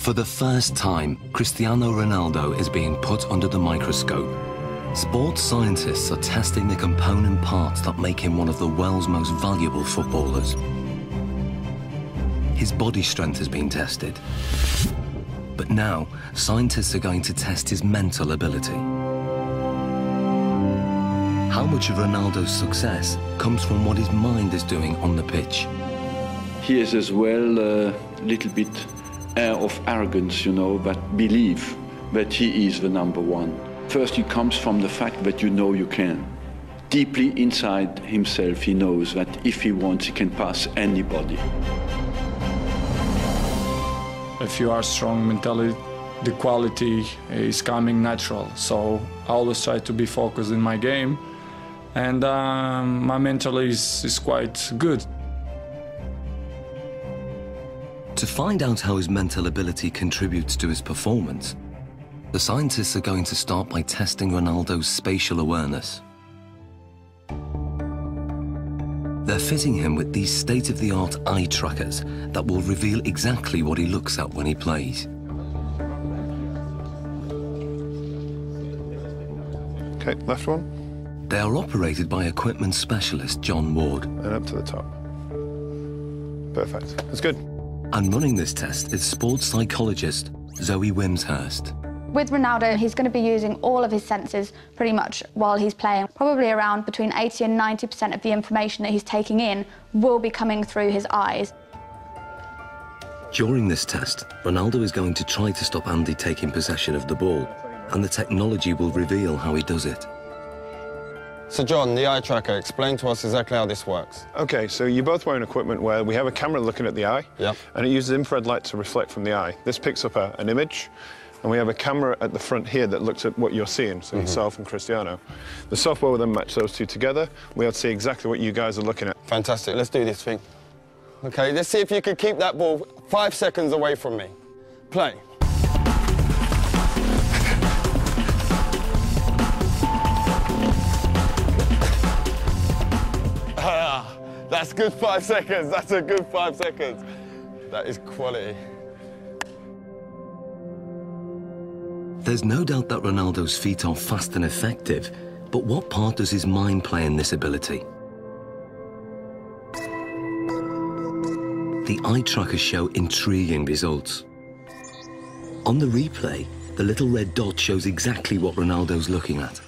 For the first time, Cristiano Ronaldo is being put under the microscope. Sports scientists are testing the component parts that make him one of the world's most valuable footballers. His body strength has been tested. But now, scientists are going to test his mental ability. How much of Ronaldo's success comes from what his mind is doing on the pitch? He is as well a little bit air of arrogance, you know, but believe that he is the number one. First, it comes from the fact that you know you can. Deeply inside himself, he knows that if he wants, he can pass anybody. If you are strong mentally, the quality is coming natural. So I always try to be focused in my game, and my mental is quite good. To find out how his mental ability contributes to his performance, the scientists are going to start by testing Ronaldo's spatial awareness. They're fitting him with these state-of-the-art eye trackers that will reveal exactly what he looks at when he plays. Okay, left one. They are operated by equipment specialist John Ward. And up to the top. Perfect. That's good. And running this test is sports psychologist Zoe Wimshurst. With Ronaldo, he's going to be using all of his senses pretty much while he's playing. Probably around between 80 and 90% of the information that he's taking in will be coming through his eyes. During this test, Ronaldo is going to try to stop Andy taking possession of the ball, and the technology will reveal how he does it. So John, the eye tracker, explain to us exactly how this works. Okay, so you're both wearing equipment where we have a camera looking at the eye, and it uses infrared light to reflect from the eye. This picks up an image, and we have a camera at the front here that looks at what you're seeing, so yourself and Cristiano. The software will then match those two together. We'll see exactly what you guys are looking at. Fantastic, let's do this thing. Okay, let's see if you can keep that ball 5 seconds away from me. Play. That's good 5 seconds. That's a good 5 seconds. That is quality. There's no doubt that Ronaldo's feet are fast and effective, but what part does his mind play in this ability? The eye trackers show intriguing results. On the replay, the little red dot shows exactly what Ronaldo's looking at.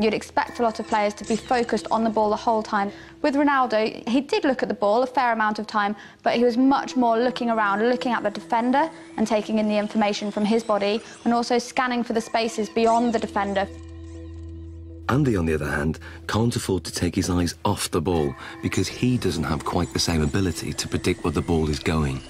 You'd expect a lot of players to be focused on the ball the whole time. With Ronaldo, he did look at the ball a fair amount of time, but he was much more looking around, looking at the defender and taking in the information from his body, and also scanning for the spaces beyond the defender. Andy, on the other hand, can't afford to take his eyes off the ball because he doesn't have quite the same ability to predict where the ball is going.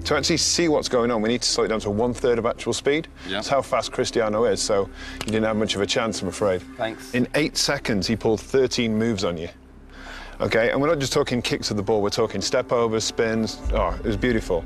To actually see what's going on, we need to slow it down to 1/3 of actual speed. That's how fast Cristiano is, so you didn't have much of a chance, I'm afraid. Thanks. In 8 seconds, he pulled 13 moves on you. Okay, and we're not just talking kicks of the ball, we're talking step-overs, spins. Oh, it was beautiful.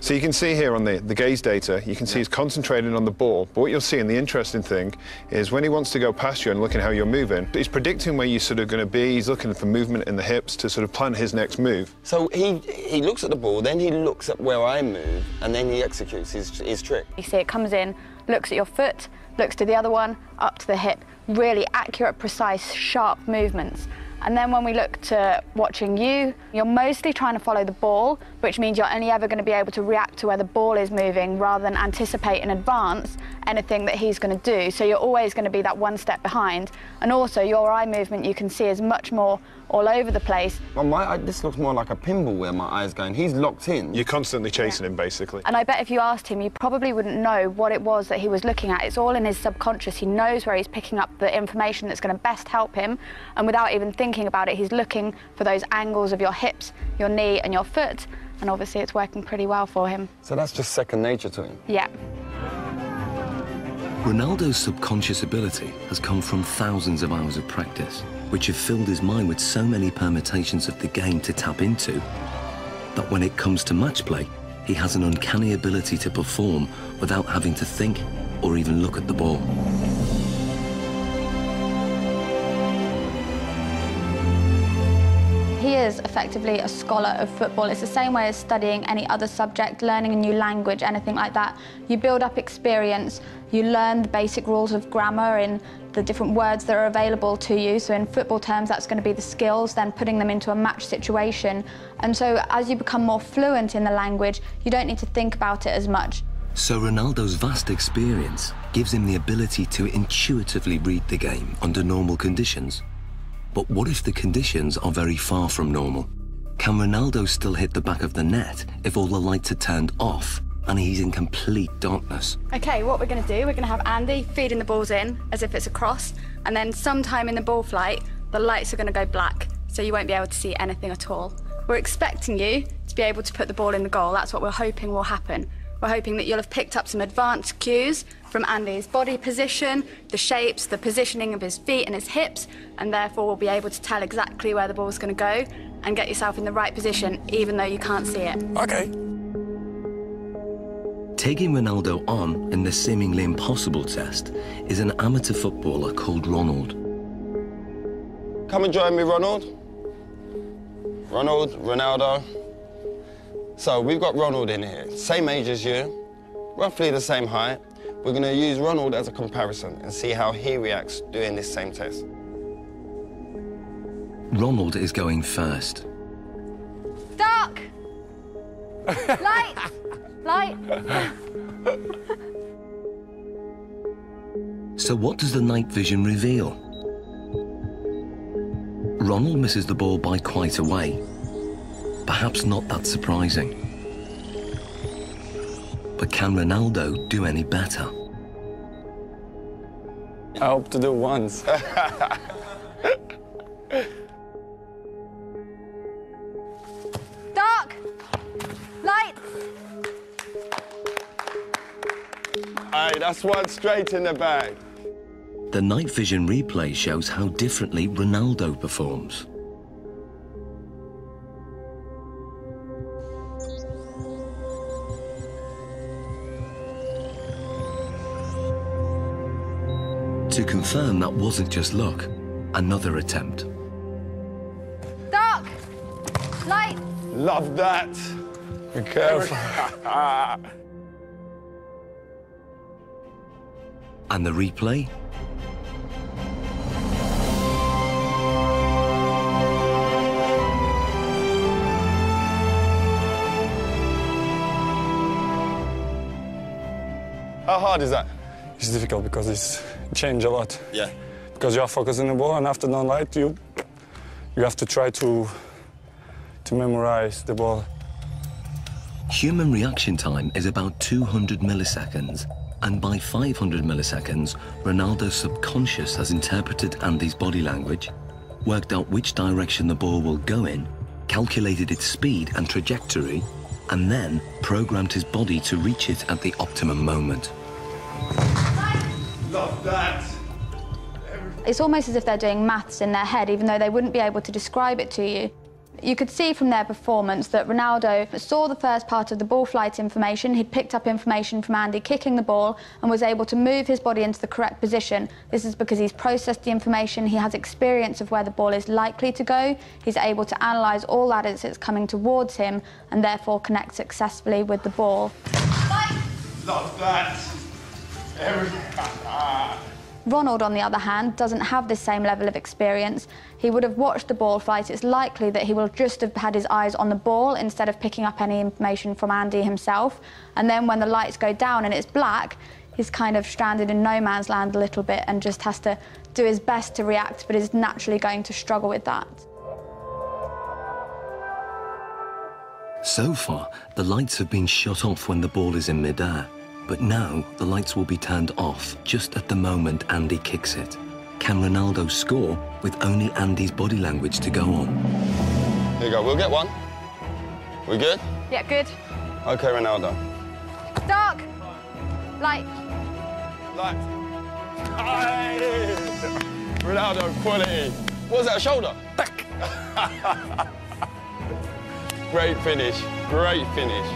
So you can see here on the gaze data, you can see he's concentrating on the ball, but what you'll see, and the interesting thing, is when he wants to go past you and looking how you're moving, he's predicting where you're sort of going to be, he's looking for movement in the hips to sort of plan his next move. So he looks at the ball, then he looks at where I move, and then he executes his trick. You see it comes in, looks at your foot, looks to the other one, up to the hip. Really accurate, precise, sharp movements. And then when we look to watching you, you're mostly trying to follow the ball, which means you're only ever going to be able to react to where the ball is moving rather than anticipate in advance anything that he's going to do. So you're always going to be that one step behind. And also your eye movement you can see is much more all over the place. Well, this looks more like a pinball where my eye's going. He's locked in. You're constantly chasing him, basically. And I bet if you asked him, you probably wouldn't know what it was that he was looking at. It's all in his subconscious. He knows where he's picking up the information that's going to best help him. And without even thinking about it, he's looking for those angles of your hips, your knee and your foot. And obviously it's working pretty well for him. So that's just second nature to him? Yeah. Ronaldo's subconscious ability has come from thousands of hours of practice, which have filled his mind with so many permutations of the game to tap into, that when it comes to match play, he has an uncanny ability to perform without having to think or even look at the ball. He is effectively a scholar of football. It's the same way as studying any other subject, learning a new language, anything like that. You build up experience, you learn the basic rules of grammar in the different words that are available to you. So in football terms, that's going to be the skills, then putting them into a match situation. And so as you become more fluent in the language, you don't need to think about it as much. So Ronaldo's vast experience gives him the ability to intuitively read the game under normal conditions. But what if the conditions are very far from normal? Can Ronaldo still hit the back of the net if all the lights are turned off and he's in complete darkness? Okay, what we're going to do, we're going to have Andy feeding the balls in as if it's a cross, and then sometime in the ball flight, the lights are going to go black, so you won't be able to see anything at all. We're expecting you to be able to put the ball in the goal. That's what we're hoping will happen. We're hoping that you'll have picked up some advanced cues from Andy's body position, the shapes, the positioning of his feet and his hips, and therefore will be able to tell exactly where the ball's going to go and get yourself in the right position, even though you can't see it. Okay. Taking Ronaldo on in the seemingly impossible test is an amateur footballer called Ronald. Come and join me, Ronald. Ronald, Ronaldo. So we've got Ronald in here, same age as you, roughly the same height. We're going to use Ronald as a comparison and see how he reacts doing this same test. Ronald is going first. Dark! Light! Light! So what does the night vision reveal? Ronald misses the ball by quite a way. Perhaps not that surprising. But can Ronaldo do any better? I hope to do once. Dark! Light! Hey, that's one straight in the bag. The night vision replay shows how differently Ronaldo performs. To confirm that wasn't just luck, another attempt. Dark! Light! Love that. Be careful. And the replay? How hard is that? It's difficult because it's changed a lot. Yeah. Because you are focusing the ball, and after the light, you have to try to memorize the ball. Human reaction time is about 200 milliseconds, and by 500 milliseconds, Ronaldo's subconscious has interpreted Andy's body language, worked out which direction the ball will go in, calculated its speed and trajectory, and then programmed his body to reach it at the optimum moment. Love that. It's almost as if they're doing maths in their head, even though they wouldn't be able to describe it to you. You could see from their performance that Ronaldo saw the first part of the ball flight information. He'd picked up information from Andy kicking the ball and was able to move his body into the correct position. This is because he's processed the information, he has experience of where the ball is likely to go, he's able to analyse all that as it's coming towards him and therefore connect successfully with the ball. Love that. Ronald, on the other hand, doesn't have this same level of experience. He would have watched the ball flight. It's likely that he will just have had his eyes on the ball instead of picking up any information from Andy himself. And then when the lights go down and it's black, he's kind of stranded in no man's land a little bit and just has to do his best to react, but is naturally going to struggle with that. So far, the lights have been shut off when the ball is in midair. But now, the lights will be turned off just at the moment Andy kicks it. Can Ronaldo score with only Andy's body language to go on? Here you go, we'll get one. We good? Yeah, good. Okay, Ronaldo. Dark. Light. Light. Aye. Ronaldo, quality. What was that, shoulder? Back. Great finish, great finish.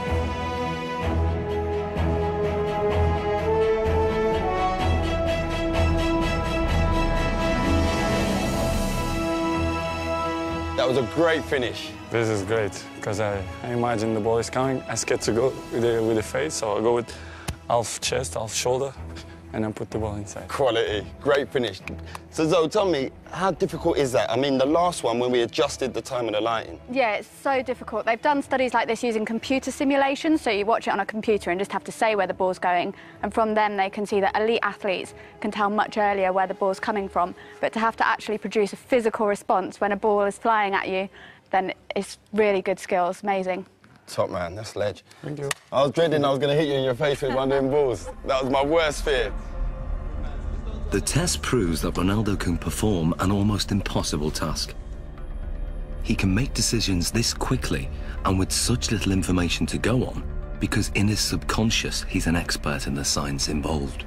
That That was a great finish. This is great, because I imagine the ball is coming. I scared to go with the face, so I go with half chest, half shoulder, and then put the ball inside. Quality, great finish. So Zoe, tell me, how difficult is that? I mean, the last one, when we adjusted the time of the lighting. Yeah, it's so difficult. They've done studies like this using computer simulations, so you watch it on a computer and just have to say where the ball's going, and from them they can see that elite athletes can tell much earlier where the ball's coming from, but to have to actually produce a physical response when a ball is flying at you, then it's really good skills, amazing. Top man, that's ledge. Thank you. I was dreading I was going to hit you in your face with one of them balls. That was my worst fear. The test proves that Ronaldo can perform an almost impossible task. He can make decisions this quickly and with such little information to go on because in his subconscious, he's an expert in the science involved.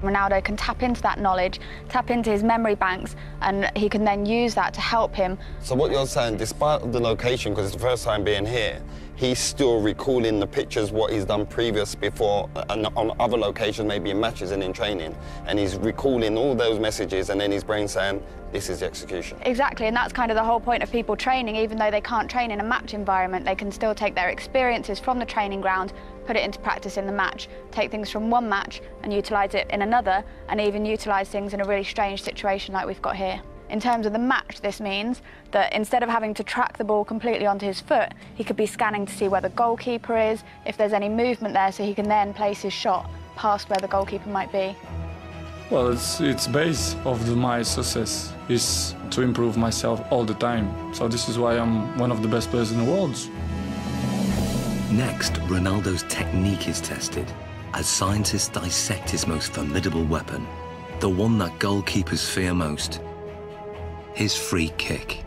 Ronaldo can tap into that knowledge, tap into his memory banks, and he can then use that to help him. So what you're saying, despite the location, because it's the first time being here, he's still recalling the pictures, what he's done previous before, and on other locations, maybe in matches and in training, and he's recalling all those messages, and then his brain saying, this is the execution. Exactly, and that's kind of the whole point of people training. Even though they can't train in a match environment, they can still take their experiences from the training ground, put it into practice in the match, take things from one match and utilise it in another, and even utilise things in a really strange situation like we've got here. In terms of the match, this means that instead of having to track the ball completely onto his foot, he could be scanning to see where the goalkeeper is, if there's any movement there, so he can then place his shot past where the goalkeeper might be. Well, it's base of my success is to improve myself all the time. So this is why I'm one of the best players in the world. Next, Ronaldo's technique is tested as scientists dissect his most formidable weapon, the one that goalkeepers fear most, his free kick.